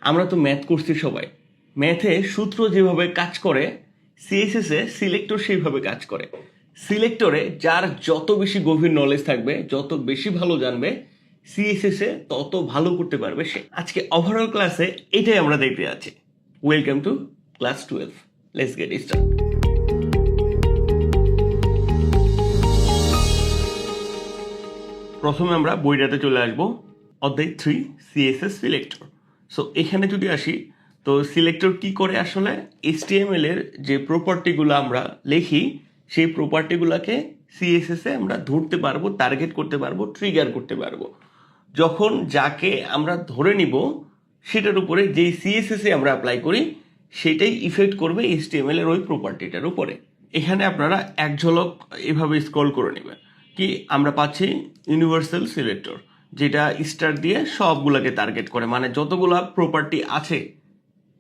আমরা তো ম্যাথ করছি সবাই। ম্যাথে সূত্র যেভাবে কাজ করে সিএসএসে সিলেক্টর সেইভাবে কাজ করে। সিলেক্টরে যার যত বেশি গভীর নলেজ থাকবে, যত বেশি ভালো জানবে, সিএসএসে তত ভালো করতে পারবে সে। আজকে ওভারঅল ক্লাসে এটাই আমরা দেখতে যাচ্ছি। Welcome to class 12। Let's get start. প্রথমে আমরা বইটাতে চলে আসবো, অধ্যায় 3 সিএসএস সিলেক্টর। সো এখানে যদি আসি, তো সিলেক্টর কি করে আসলে HTML এর যে প্রপার্টিগুলো আমরা লিখি সেই প্রপার্টিগুলোকে সিএসএস এ আমরা ধরতে পারবো, টার্গেট করতে পারবো, ট্রিগার করতে পারবো। যখন যাকে আমরা ধরে নিব সেটার উপরে যেই সিএসএস এ আমরা অ্যাপ্লাই করি সেটাই ইফেক্ট করবে HTML এর ওই প্রপার্টিটার উপরে। এখানে আপনারা এক ঝলক এভাবে স্ক্রল করে নেবেন, কি আমরা পাচ্ছি ইউনিভার্সাল সিলেক্টর, যেটা স্টার দিয়ে সবগুলোকে টার্গেট করে, মানে যতগুলা প্রপার্টি আছে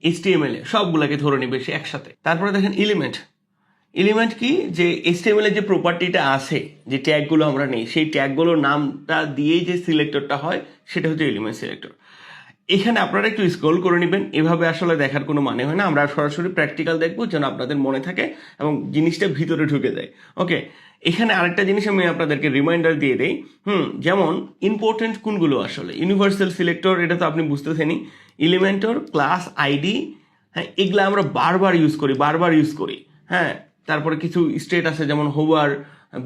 HTML এ সবগুলোকে ধরে নেবে সে একসাথে। তারপরে দেখেন এলিমেন্ট কি, যে HTML এর যে প্রপার্টিটা আছে, যে ট্যাগগুলো আমরা নেই, সেই ট্যাগগুলোর নামটা দিয়েই যে সিলেক্টরটা হয় সেটা হচ্ছে এলিমেন্ট সিলেক্টর। এখানে আপনারা একটু স্ক্রল করে নেবেন, এভাবে আসলে দেখার কোনো মানে হয় না। আমরা সরাসরি প্র্যাকটিক্যাল দেখবো যেন আপনাদের মনে থাকে এবং জিনিসটা ভিতরে ঢুকে যায়। ওকে, এখানে আরেকটা জিনিস আমি আপনাদেরকে রিমাইন্ডার দিয়ে দেই। যেমন ইম্পর্টেন্ট কোনগুলো আসলে ইউনিভার্সাল সিলেক্টর, এটা তো আপনি বুঝতেছেনই। এলিমেন্টর, ক্লাস, আইডি, হ্যাঁ, এগুলো আমরা বারবার ইউজ করি। হ্যাঁ, তারপরে কিছু স্টেট আছে যেমন হোভার,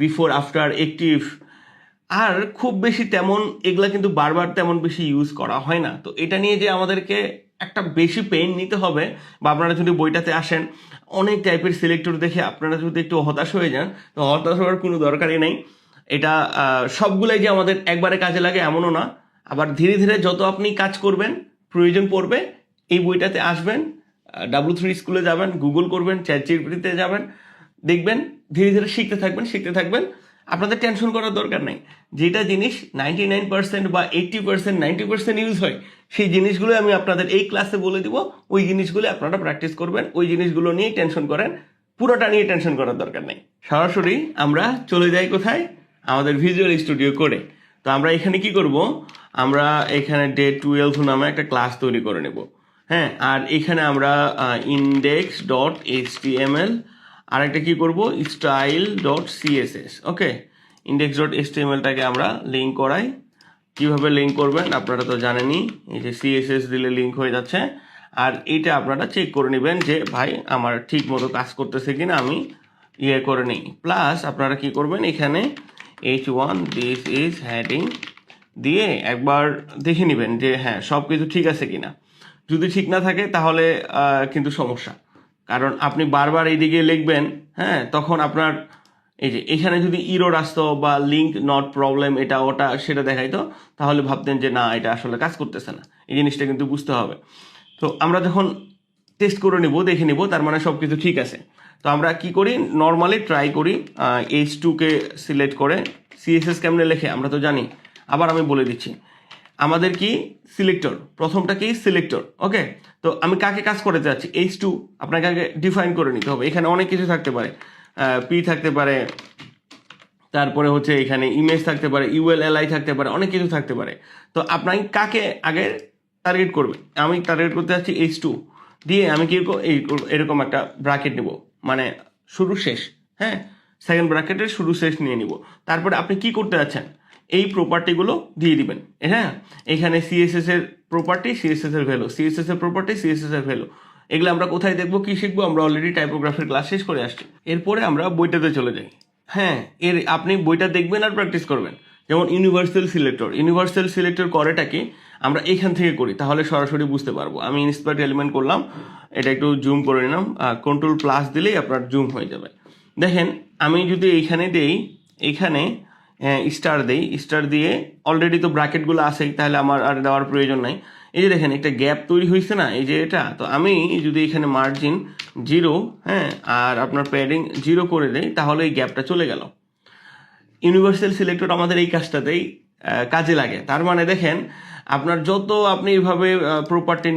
বিফোর, আফটার, অ্যাক্টিভ, আর খুব বেশি তেমন এগুলা কিন্তু বারবার তেমন বেশি ইউজ করা হয় না। তো এটা নিয়ে যে আমাদেরকে একটা বেশি পেইন নিতে হবে, বা আপনারা যদি বইটাতে আসেন অনেক টাইপের সিলেক্টর দেখে আপনারা যদি একটু হতাশ হয়ে যান, তো হতাশ হওয়ার কোনো দরকারই নেই। এটা সবগুলাই যে আমাদের একবারে কাজে লাগে এমনও না। আবার ধীরে ধীরে যত আপনি কাজ করবেন, প্রয়োজন পড়বে, এই বইটাতে আসবেন, W3 স্কুলে যাবেন, গুগল করবেন, চ্যাটজিপিটিতে যাবেন, দেখবেন ধীরে ধীরে শিখতে থাকবেন। আপনাদের টেনশন করার দরকার নাই। যেটা জিনিস 99% বা 80%, 90% ইউজ হয়, সেই জিনিসগুলো আমি আপনাদের এই ক্লাসে বলে দিব। ওই জিনিসগুলো আপনারা প্র্যাকটিস করবেন, ওই জিনিসগুলো নিয়ে টেনশন করেন, পুরোটা নিয়ে টেনশন করার দরকার নেই। সরাসরি আমরা চলে যাই কোথায়, আমাদের ভিজুয়াল স্টুডিও করে। তো আমরা এখানে কি করব, আমরা এখানে ডে 12 নামে একটা ক্লাস তৈরি করে নেব। হ্যাঁ, আর এখানে আমরা index.html আর একটা কি করব, style.css। ওকে, index.htmlটাকে আমরা লিঙ্ক করাই। কিভাবে লিঙ্ক করবেন আপনারা তো জানেনই, এই যে CSS দিলে লিঙ্ক হয়ে যাচ্ছে। আর এইটা আপনারা চেক করে নেবেন যে ভাই আমার ঠিক মতো কাজ করতেছে কিনা, আমি করে নিই। প্লাস আপনারা কি করবেন, এখানে h1 দিস ইজ হেডিং দিয়ে একবার দেখে নেবেন যে হ্যাঁ সব কিছু ঠিক আছে কিনা। যদি ঠিক না থাকে তাহলে কিন্তু সমস্যা, কারণ আপনি বারবার এইদিকে লিখবেন, হ্যাঁ, তখন আপনার এই যে এখানে যদি ইরর আসতো বা লিঙ্ক নট প্রবলেম এটা ওটা সেটা দেখাইতো, তাহলে ভাবতেন যে না এটা আসলে কাজ করতেছে না। এই জিনিসটা কিন্তু বুঝতে হবে। তো আমরা যখন টেস্ট করে নিব, দেখে নিব, তার মানে সব কিছু ঠিক আছে। তো আমরা কি করি, নর্মালি ট্রাই করি H2কে সিলেক্ট করে। CSS কেমনে লেখে আমরা তো জানি, আবার আমি বলে দিচ্ছি। আমাদের কি সিলেক্টর, প্রথমটা কি সিলেক্টর। ওকে, তো আমি কাকে কাজ করে যাচ্ছি, H2, আপনাকে আগে ডিফাইন করে নিতে হবে। এখানে অনেক কিছু থাকতে পারে, পি থাকতে পারে, তারপরে হচ্ছে এখানে ইমেজ থাকতে পারে, ULLI থাকতে পারে, অনেক কিছু থাকতে পারে। তো আপনাকে কাকে আগে টার্গেট করবে, আমি টার্গেট করতে যাচ্ছি H2 দিয়ে। আমি কি এরকম একটা ব্র্যাকেট নেব, মানে শুরু শেষ, হ্যাঁ, সেকেন্ড ব্র্যাকেটের শুরু শেষ নিয়ে নিব। তারপরে আপনি কি করতে যাচ্ছেন, এই প্রপার্টিগুলো দিয়ে দিবেন। হ্যাঁ, এখানে CSS এর প্রপার্টি, CSS এর ভ্যালু, CSS এর প্রপার্টি, CSS এর ভ্যালু, এগুলো আমরা কোথায় দেখবো, কি শিখবো, আমরা অলরেডি টাইপোগ্রাফির ক্লাস শেষ করে আসছি। এরপরে আমরা বইটাতে চলে যাই। হ্যাঁ, আপনি বইটা দেখবেন আর প্র্যাকটিস করবেন। যেমন ইউনিভার্সাল সিলেক্টর করেটা কি, আমরা এখান থেকে করি, তাহলে সরাসরি বুঝতে পারবো। আমি ইন্সপায়ার্ড এলিমেন্ট করলাম, এটা একটু জুম করে নিলাম, Ctrl+ দিলেই আপনার জুম হয়ে যাবে। দেখেন আমি যদি এইখানে দেই, এইখানে স্টার দিয়ে অলরেডি তো ব্র্যাকেটগুলো আছেই, তাহলে আমার আর দেওয়ার প্রয়োজন নাই। এই যে দেখেন একটা গ্যাপ তৈরি হয়েছে না, এই যে এটা। তো আমি যদি এখানে মার্জিন 0, হ্যাঁ, আর আপনার প্যাডিং 0 করে দেই, তাহলে এই গ্যাপটা চলে গেল। ইউনিভার্সাল সিলেক্টর আমাদের এই কাজটাতেই কাজে লাগে। তার মানে দেখেন আপনার যত আপনি এইভাবে প্রপার্টি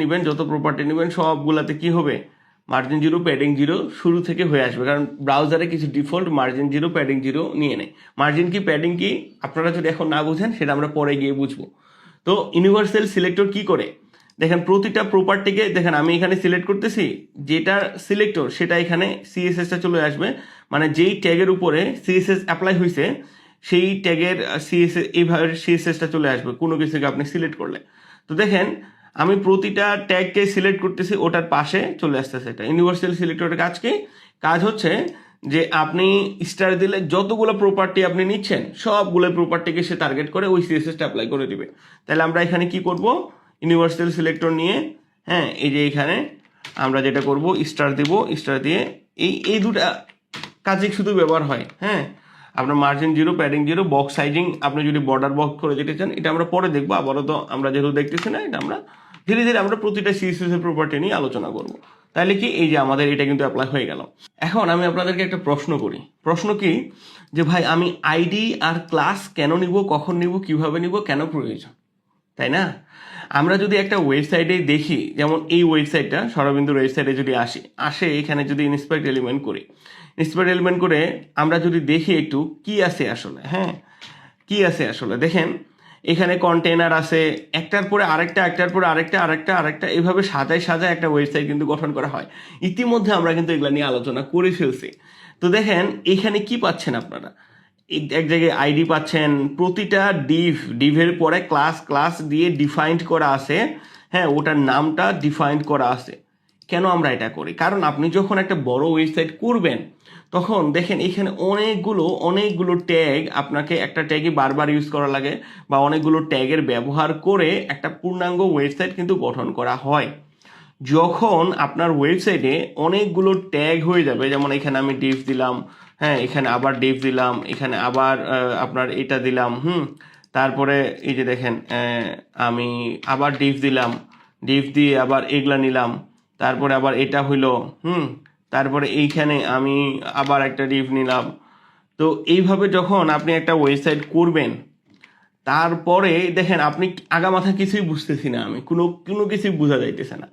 নেবেন সবগুলাতে কি হবে, মার্জিন 0, প্যাডিং 0 শুরু থেকে হয়ে আসবে, কারণ ব্রাউজারে কিছু ডিফল্ট মার্জিন 0, প্যাডিং 0 নিয়ে নেয়। মার্জিন কি, প্যাডিং কি, আপনারা যদি এখন না বুঝেন সেটা আমরা পরে গিয়ে বুঝবো। তো ইউনিভার্সাল সিলেক্টর কি করে, দেখেন প্রতিটা প্রপার্টিকে দেখেন আমি এখানে সিলেক্ট করতেছি, যেটা সিলেক্টর সেটা এখানে সিএসএসটা চলে আসবে, মানে যেই ট্যাগের উপরে সিএসএস অ্যাপ্লাই হয়েছে সেই ট্যাগের সিএসএস এইভাবে সিএসএসটা চলে আসবে কোনো কিছুকে আপনি সিলেক্ট করলে। তো দেখেন আমি প্রতিটা ট্যাগকে সিলেক্ট করতেছি, ওটার পাশে চলে আসতেছে এটা। ইউনিভার্সাল সিলেক্টরের কাজ কি? কাজ হচ্ছে যে আপনি স্টার দিলে যতগুলো প্রপার্টি আপনি নিচ্ছেন সবগুলো প্রপার্টিকে সে টার্গেট করে ওই সিএসএসটা অ্যাপ্লাই করে দিবে। তাহলে আমরা এখানে কি করব, ইউনিভার্সাল সিলেক্টর নিয়ে, হ্যাঁ এই যে এখানে আমরা যেটা করব স্টার দিব, স্টার দিয়ে এই দুটা কাজই শুধু ব্যবহার হয়। হ্যাঁ, আপনার মার্জিন 0, প্যাডিং 0, বক্স সাইজিং আপনি যদি বর্ডার বক্স করে দিতে চান এটা আমরা পরে দেখবো, আপাতত আমরা যেহেতু দেখতেছি না, এটা আমরা ধীরে ধীরে আমরা প্রতিটা সিএসএস এর প্রপার্টি নিয়ে আলোচনা করব। তাহলে কি এই যে আমাদের এটা কিন্তু অ্যাপ্লাই হয়ে গেল। এখন আমি আপনাদেরকে একটা প্রশ্ন করি, প্রশ্ন কি যে ভাই আমি আইডি আর ক্লাস কেন নিব, কখন নিব, কিভাবে নিব, কেন প্রয়োজন, তাই না? আমরা যদি একটা ওয়েবসাইটে দেখি, যেমন এই ওয়েবসাইটটা সরবিন্দুর ওয়েবসাইটে যদি আসে এখানে যদি ইন্সপেক্ট এলিমেন্ট করি, ইন্সপেক্ট এলিমেন্ট করে আমরা যদি দেখি একটু কি আছে আসলে, হ্যাঁ কি আছে আসলে দেখেন এখানে কন্টেনার আছে, একটার পরে আরেকটা, একটার পরে আরেকটা, আরেকটা এইভাবে সাজায় সাজায় একটা ওয়েবসাইট কিন্তু গঠন করা হয়। ইতিমধ্যে আমরা কিন্তু এগুলা নিয়ে আলোচনা করে ফেলছি। তো দেখেন এখানে কি পাচ্ছেন আপনারা, এক জায়গায় আইডি পাচ্ছেন, প্রতিটা ডিভের পরে ক্লাস দিয়ে ডিফাইন্ড করা আছে, হ্যাঁ ওটার নামটা ডিফাইন্ড করা আছে। কেন আমরা এটা করি? কারণ আপনি যখন একটা বড় ওয়েবসাইট করবেন তখন দেখেন এখানে অনেকগুলো ট্যাগ, আপনাকে একটা ট্যাগই বারবার ইউজ করা লাগে বা অনেকগুলো ট্যাগের ব্যবহার করে একটা পূর্ণাঙ্গ ওয়েবসাইট কিন্তু গঠন করা হয়। যখন আপনার ওয়েবসাইটে অনেকগুলো ট্যাগ হয়ে যাবে, যেমন এখানে আমি ডিভ দিলাম, হ্যাঁ এখানে আবার ডিভ দিলাম, এখানে আবার আপনার এটা দিলাম, তারপরে এই যে দেখেন আমি আবার ডিভ দিলাম, ডিভ দিয়ে আবার এগুলা নিলাম, তারপরে আবার এটা হইলো, তারপরে এইখানে আমি আবার একটা ডিভ নিলাম। তো এইভাবে যখন আপনি একটা ওয়েবসাইট করবেন তারপরে দেখেন আপনি আগামাথা কিছুই বুঝতেছি না, আমি কোনো কিছুই বোঝা যাইতেছে না,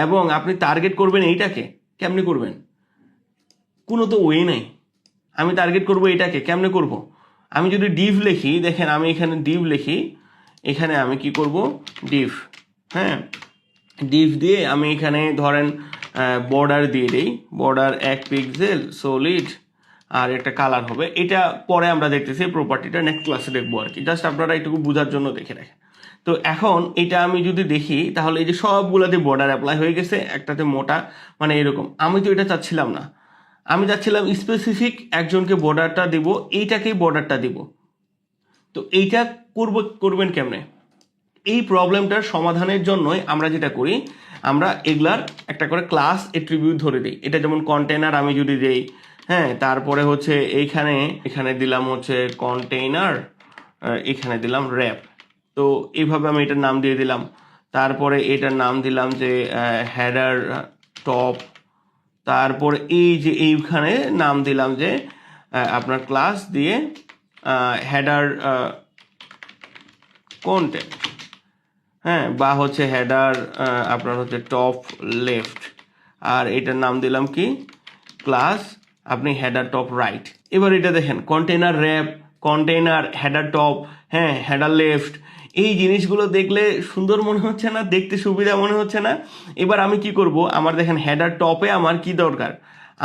এবং আপনি টার্গেট করবেন এইটাকে, কেমনে করবেন? কোনো তো ওয়ে নাই। আমি টার্গেট করব এটাকে, কেমনে করব? আমি যদি ডিভ লিখি, দেখেন আমি এখানে ডিভ লিখি, এখানে আমি কি করব, ডিভ, হ্যাঁ ডিভ দিয়ে আমি এখানে ধরেন বর্ডার দিয়ে দিই, বর্ডার 1 পিক্সেল সলিড আর একটা কালার হবে। এটা পরে আমরা দেখতেছি প্রপার্টিটা নেক্সট ক্লাসে দেখবো আর কি, জাস্ট আপনারা এইটুকু বোঝার জন্য দেখে রাখেন। তো এখন এটা আমি যদি দেখি তাহলে এই যে সবগুলাতে বর্ডার অ্যাপ্লাই হয়ে গেছে, একটাতে মোটা, মানে এরকম। আমি তো এটা চাচ্ছিলাম না, আমি চাচ্ছিলাম স্পেসিফিক একজনকে বর্ডারটা দিব, এইটাকেই বর্ডারটা দিব। তো এইটা করবেন কেমনে? এই প্রবলেমটার সমাধানের জন্যই আমরা যেটা করি, আমরা এগুলার একটা করে ক্লাস এট্রিবিউট ধরে দিই। এটা যেমন কন্টেনার আমি যদি দেই, হ্যাঁ তারপরে হচ্ছে এখানে দিলাম হচ্ছে কন্টেইনার, এখানে দিলাম র্যাপ। তো এইভাবে আমি এটার নাম দিয়ে দিলাম। তারপরে এটার নাম দিলাম যে হেডার টপ। তারপরে এই যে এইখানে নাম দিলাম যে আপনার ক্লাস দিয়ে হেডার কন্টেন্ট, হ্যাঁ বা হচ্ছে হেডার আপনার হচ্ছে টপ লেফট। আর এটার নাম দিলাম কি, ক্লাস আপনি হেডার টপ রাইট। এবার এটা দেখেন container wrap, container header top, হ্যাঁ হেডার লেফট, এই জিনিসগুলো দেখলে সুন্দর মনে হচ্ছে না, দেখতে সুবিধা মনে হচ্ছে না? এবার আমি কি করব, আমার দেখেন হেডার টপে আমার কি দরকার,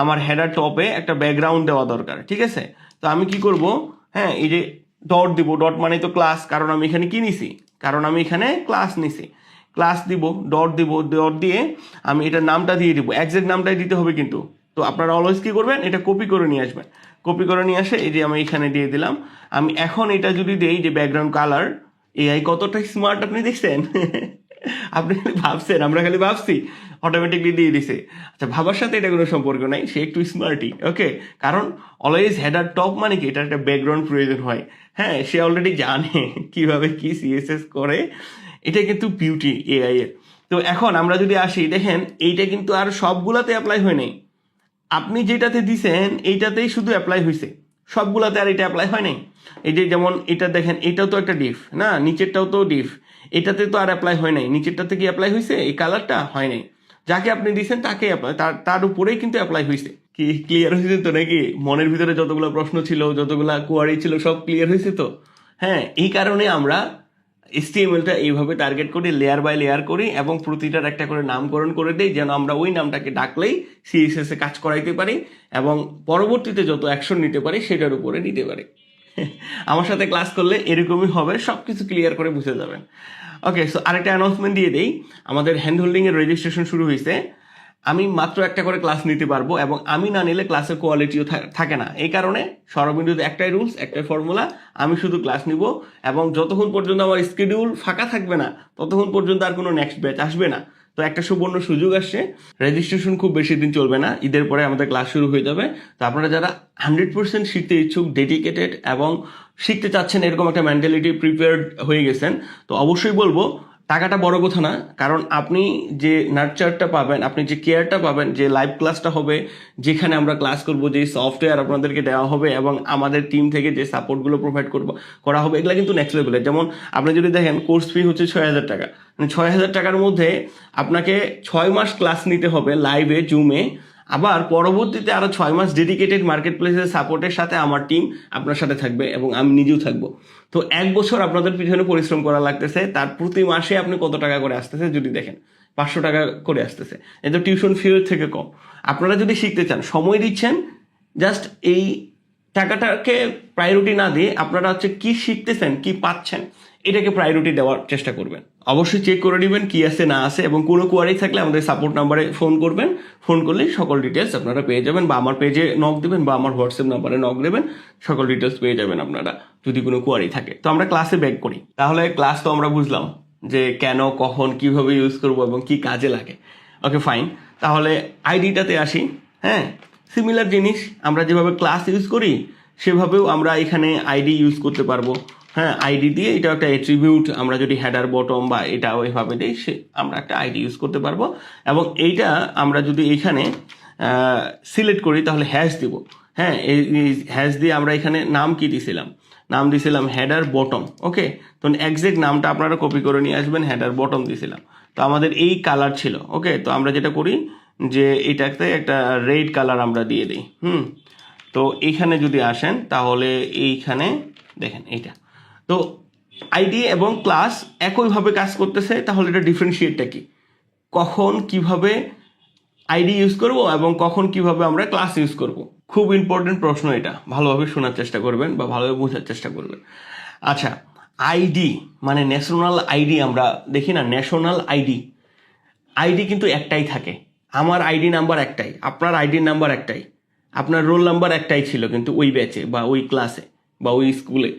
আমার হেডার টপে একটা ব্যাকগ্রাউন্ড দেওয়া দরকার, ঠিক আছে? তো আমি কি করব, হ্যাঁ এই যে ডট দিব, ডট মানে তো ক্লাস, কারণ আমি এখানে কি নিছি, কারণ আমি এখানে ক্লাস নিছি, ক্লাস দিব, ডট দিব, ডট দিয়ে আমি এটার নামটা দিয়ে দিব, একজ্যাক্ট নামটাই দিতে হবে কিন্তু। তো আপনারা অলওয়েজ কি করবেন, এটা কপি করে নিয়ে আসবেন, কপি করে নিয়ে আসে এই যে আমি এখানে দিয়ে দিলাম। আমি এখন এটা যদি দেই যে ব্যাকগ্রাউন্ড কালার, এআই কতটা স্মার্ট আপনি দেখছেন? আপনি খালি ভাবছেন, আমরা খালি ভাবছি, অটোমেটিকলি দিয়ে দিছে। আচ্ছা ভাবার সাথে এটা কোনো সম্পর্ক নাই, সে একটু স্মার্টই, ওকে। কারণ অলওয়েজ হেডার টপ মানে কি, এটা একটা ব্যাকগ্রাউন্ড প্রয়োজন হয়, হ্যাঁ সে অলরেডি জানে কিভাবে কি সিএসএস করে, এটা কিন্তু বিউটি এআই এর। তো এখন আমরা যদি আসি, দেখেন এইটা কিন্তু আর সবগুলাতে অ্যাপ্লাই হয় নাই, আপনি যেটাতে দিছেন এইটাতেই শুধু অ্যাপ্লাই হয়েছে, সবগুলাতে আর এটা অ্যাপ্লাই হয় নাই। এই যে যেমন এটা দেখেন, এটাও তো একটা ডিফ না, নিচেরটাও তো ডিফ, এটাতে তো আর অ্যাপ্লাই হয় নাই, নিচেরটাতে কি অ্যাপ্লাই হয়েছে, এই কালারটা হয় নাই, যাকে আপনি দিয়েছেন তাকে অ্যাপ্লাই, তার উপরেই কিন্তু অ্যাপ্লাই হয়েছে। কি ক্লিয়ার হয়েছে তো নাকি? মনের ভিতরে যতগুলো প্রশ্ন ছিল, যতগুলো কোয়ারি ছিল, সব ক্লিয়ার হয়েছে তো? হ্যাঁ এই কারণে আমরা HTML-টা এইভাবে টার্গেট করি, লেয়ার বাই লেয়ার করি এবং প্রতিটার একটা করে নামকরণ করে দিই, যেন আমরা ওই নামটাকে ডাকলেই CSS এ কাজ করাইতে পারি এবং পরবর্তীতে যত অ্যাকশন নিতে পারি সেটার উপরে নিতে পারি। আমার সাথে ক্লাস করলে এরকমই হবে, সব কিছু ক্লিয়ার করে বুঝে যাবেন। ওকে, সো আরেকটা অ্যানাউন্সমেন্ট দিয়ে দেই, আমাদের হ্যান্ড হোল্ডিংয়ের রেজিস্ট্রেশন শুরু হয়েছে। আমি মাত্র একটা করে ক্লাস নিতে পারবো এবং আমি না নিলে ক্লাসের কোয়ালিটিও থাকে না। এই কারণে সরবিন্দুতে একটাই রুলস, একটাই ফর্মুলা, আমি শুধু ক্লাস নিব এবং যতক্ষণ পর্যন্ত আমার স্কেডিউল ফাঁকা থাকবে না ততক্ষণ পর্যন্ত আর কোনো নেক্সট ব্যাচ আসবে না। তো একটা সুবর্ণ সুযোগ আসছে, রেজিস্ট্রেশন খুব বেশি দিন চলবে না, ঈদের পরে আমাদের ক্লাস শুরু হয়ে যাবে। তো আপনারা যারা 100% শিখতে ইচ্ছুক, ডেডিকেটেড এবং শিখতে চাচ্ছেন এরকম একটা মেন্টালিটি প্রিপেয়ার্ড হয়ে গেছেন, তো অবশ্যই বলবো টাকাটা বড় কথা না, কারণ আপনি যে নার্চারটা পাবেন, আপনি যে কেয়ারটা পাবেন, যে লাইভ ক্লাসটা হবে, যেখানে আমরা ক্লাস করব, যে সফটওয়্যার আপনাদেরকে দেওয়া হবে এবং আমাদের টিম থেকে যে সাপোর্টগুলো প্রোভাইড করা হবে, এগুলো কিন্তু নেক্সট লেভেলের। যেমন আপনি যদি দেখেন কোর্স ফি হচ্ছে 6,000 টাকা, মানে 6,000 টাকার মধ্যে আপনাকে 6 মাস ক্লাস নিতে হবে লাইভে, জুমে, আবার পরবর্তীতে আরো 6 মাস ডেডিকেটেড মার্কেট প্লেসের সাপোর্টের সাথে আমার টিম আপনার সাথে থাকবে এবং আমি নিজেও থাকবো। তো 1 বছর আপনাদের পিছনে পরিশ্রম করা লাগতেছে, তার প্রতি মাসে আপনি কত টাকা করে আসতেছে যদি দেখেন, 500 টাকা করে আসতেছে। এই তো টিউশন ফির থেকে কম। আপনারা যদি শিখতে চান, সময় দিচ্ছেন, জাস্ট এই টাকাটাকে প্রায়োরিটি না দিয়ে আপনারা হচ্ছে কি শিখতেছেন, কি পাচ্ছেন, এটাকে প্রায়োরিটি দেওয়ার চেষ্টা করবেন। অবশ্যই চেক করে নেবেন কি আছে না আছে, এবং কোনো কোয়ারি থাকলে আমাদের সাপোর্ট নাম্বারে ফোন করবেন, ফোন করলেই সকল ডিটেলস আপনারা পেয়ে যাবেন, বা আমার পেজে নক দেবেন বা আমার হোয়াটসঅ্যাপ নাম্বারে নক দেবেন, সকল ডিটেলস পেয়ে যাবেন আপনারা যদি কোনো কোয়ারি থাকে। তো আমরা ক্লাসে ব্যাক করি। তাহলে ক্লাস তো আমরা বুঝলাম যে কেন, কখন, কিভাবে ইউজ করব এবং কি কাজে লাগে। ওকে ফাইন, তাহলে আইডিটাতে আসি। হ্যাঁ, সিমিলার জিনিস, আমরা যেভাবে ক্লাস ইউজ করি সেভাবেও আমরা এখানে আইডি ইউজ করতে পারবো। হ্যাঁ, আইডি দিয়ে এটা একটা অ্যাট্রিবিউট, আমরা যদি হেডার বটম বা এটা ওইভাবে দিই, আমরা একটা আইডি ইউজ করতে পারবো। এবং এইটা আমরা যদি এখানে সিলেক্ট করি তাহলে হ্যাশ দিব। হ্যাঁ, এই হ্যাশ দিয়ে আমরা এখানে নাম কি দিছিলাম, নাম দিছিলাম হেডার বটম। ওকে, তো এক্সাক্ট নামটা আপনারা কপি করে নিয়ে আসবেন, হেডার বটম দিছিলাম। তো আমাদের এই কালার ছিল। ওকে, তো আমরা যেটা করি যে এটাতে একটা রেড কালার আমরা দিয়ে দিই। তো এইখানে যদি আসেন তাহলে এইখানে দেখেন এইটা, তো আইডি এবং ক্লাস একইভাবে কাজ করতেছে। তাহলে এটা ডিফারেন্সিয়েটটা কি, কখন কিভাবে আইডি ইউজ করব এবং কখন কিভাবে আমরা ক্লাস ইউজ করব, খুব ইম্পর্টেন্ট প্রশ্ন এটা, ভালোভাবে শোনার চেষ্টা করবেন বা ভালোভাবে বোঝার চেষ্টা করবেন। আচ্ছা, আইডি মানে ন্যাশনাল আইডি, আমরা দেখি না ন্যাশনাল আইডি, আইডি কিন্তু একটাই থাকে। আমার আইডি নাম্বার একটাই, আপনার আইডি নাম্বার একটাই, আপনার রোল নাম্বার একটাই ছিল কিন্তু ওই ব্যাচে বা ওই ক্লাসে বা ওই স্কুলে।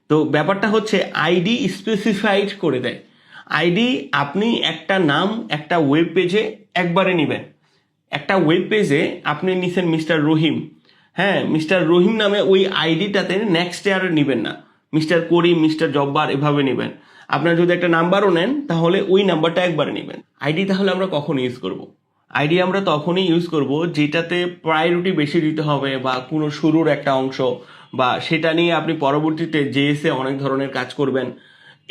তো ব্যাপারটা হচ্ছে আইডি স্পেসিফাইড করে দেয়। আইডি আপনি একটা নাম একটা ওয়েব পেজে একবারে নেবেন। একটা ওয়েব পেজে আপনি নিছেন মিস্টার রহিম, হ্যাঁ, মিস্টার রহিম নামে ওই আইডিটাতে নেক্সট ইয়ার নেবেন না, মিস্টার করিম, মিস্টার জব্বার এভাবে নেবেন। আপনার যদি একটা নাম্বারও নেন তাহলে ওই নাম্বারটা একবারে নেবেন। আইডি তাহলে আমরা কখন ইউজ করব? আইডি আমরা তখনই ইউজ করব যেটাতে প্রায়োরিটি বেশি দিতে হবে, বা কোনো শুরুর একটা অংশ, বা সেটা নিয়ে আপনি পরবর্তীতে জেএসে অনেক ধরনের কাজ করবেন,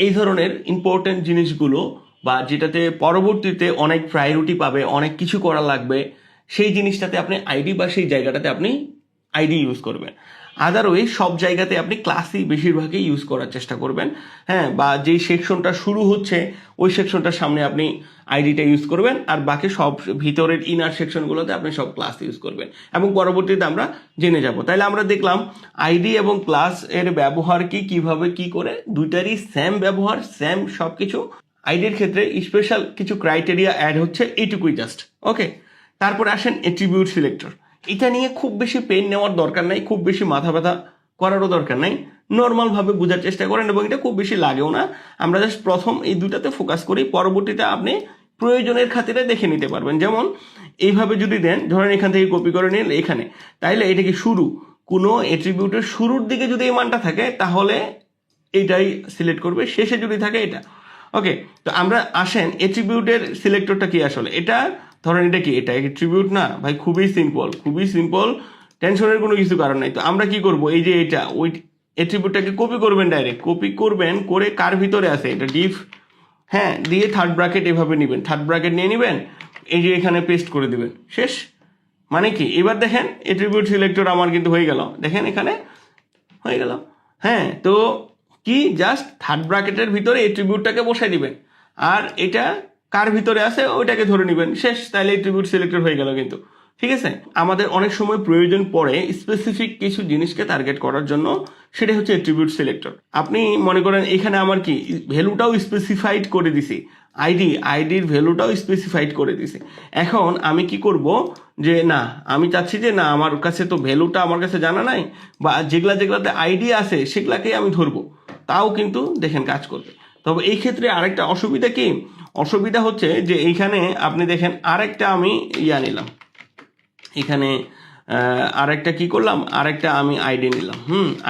এই ধরনের ইম্পর্টেন্ট জিনিসগুলো, বা যেটাতে পরবর্তীতে অনেক প্রায়োরিটি পাবে, অনেক কিছু করা লাগবে, সেই জিনিসটাতে আপনি আইডি বা সেই জায়গাটাতে আপনি আইডি ইউজ করবেন। আদারওয়াইজ সব জায়গাতে আপনি ক্লাসই বেশিরভাগই ইউজ করার চেষ্টা করবেন। হ্যাঁ, বা যেই সেকশনটা শুরু হচ্ছে ওই সেকশনটার সামনে আপনি আইডিটা ইউজ করবেন, আর বাকি সব ভিতরের ইনার সেকশনগুলোতে আপনি সব ক্লাস ইউজ করবেন, এবং পরবর্তীতে আমরা জেনে যাব। তাইলে আমরা দেখলাম আইডি এবং ক্লাস এর ব্যবহার কি, কিভাবে কি করে, দুইটারই সেম ব্যবহার, সেম সব কিছু। আইডির ক্ষেত্রে স্পেশাল কিছু ক্রাইটেরিয়া অ্যাড হচ্ছে, এইটুকুই জাস্ট। ওকে, তারপরে আসেন অ্যাট্রিবিউট সিলেক্টর। এটা নিয়ে খুব বেশি পেন নেওয়ার দরকার নাই, খুব বেশি মাথা ব্যথা করারও দরকার নাই, নর্মালভাবে বোঝার চেষ্টা করেন এবং এটা খুব বেশি লাগেও না। আমরা জাস্ট প্রথম এই দুটাতে ফোকাস করি, পরবর্তীতে আপনি প্রয়োজনের খাতিরে দেখে নিতে পারবেন। যেমন এইভাবে যদি দেন, ধরেন এখান থেকে কপি করে নিন এখানে, তাইলে এটা কি শুরু, কোনো অ্যাট্রিবিউটের শুরুর দিকে যদি এই মানটা থাকে তাহলে এইটাই সিলেক্ট করবে, শেষে যদি থাকে এটা। ওকে, তো আমরা আসেন অ্যাট্রিবিউটের সিলেক্টরটা কি আসলে, এটা ধরেন এটা কি, এটা অ্যাট্রিবিউট না ভাই, খুবই সিম্পল, খুবই সিম্পল, টেনশনের কোনো কিছু কারণ নাই। তো আমরা কি করব, এই যে এটা ওই অ্যাট্রিবিউটটাকে কপি করবেন, ডাইরেক্ট কপি করবেন, করে কার ভিতরে আছে এটা ডিফ, হ্যাঁ, দিয়ে থার্ড ব্র্যাকেট এভাবে নেবেন, থার্ড ব্র্যাকেট নিয়ে নেবেন, এই যে এখানে পেস্ট করে দিবেন, শেষ। মানে কি, এবার দেখেন অ্যাট্রিবিউট সিলেক্টর আমার কিন্তু হয়ে গেল, দেখেন এখানে হয়ে গেল। হ্যাঁ, তো কি জাস্ট থার্ড ব্র্যাকেটের ভিতরে এট্রিবিউটটাকে বসাই দিবেন, আর এটা কার ভিতরে আছে ওইটাকে ধরে নেবেন, শেষ। তাহলে এট্রিবিউট সিলেক্টেড হয়ে গেল কিন্তু, ঠিক আছে। আমাদের অনেক সময় প্রয়োজন পড়ে স্পেসিফিক কিছু জিনিসকে টার্গেট করার জন্য, সেটা হচ্ছে এট্রিবিউট সিলেক্টর। আপনি মনে করেন এখানে আমার কি ভ্যালুটাও স্পেসিফাইড করে দিছি, আইডির ভ্যালুটাও স্পেসিফাইড করে দিছি। এখন আমি কি করব যে না, আমি চাচ্ছি যে না, আমার কাছে তো ভ্যালুটা আমার কাছে জানা নাই, বা যেগুলাতে আইডি আছে সেগুলাকেই আমি ধরবো, তাও কিন্তু দেখেন কাজ করবে। তবে এই ক্ষেত্রে আরেকটা অসুবিধা কি, অসুবিধা হচ্ছে যে এইখানে আপনি দেখেন আরেকটা আমি নিলাম, এখানে আরেকটা কি করলাম, আরেকটা আমি আইডি নিলাম,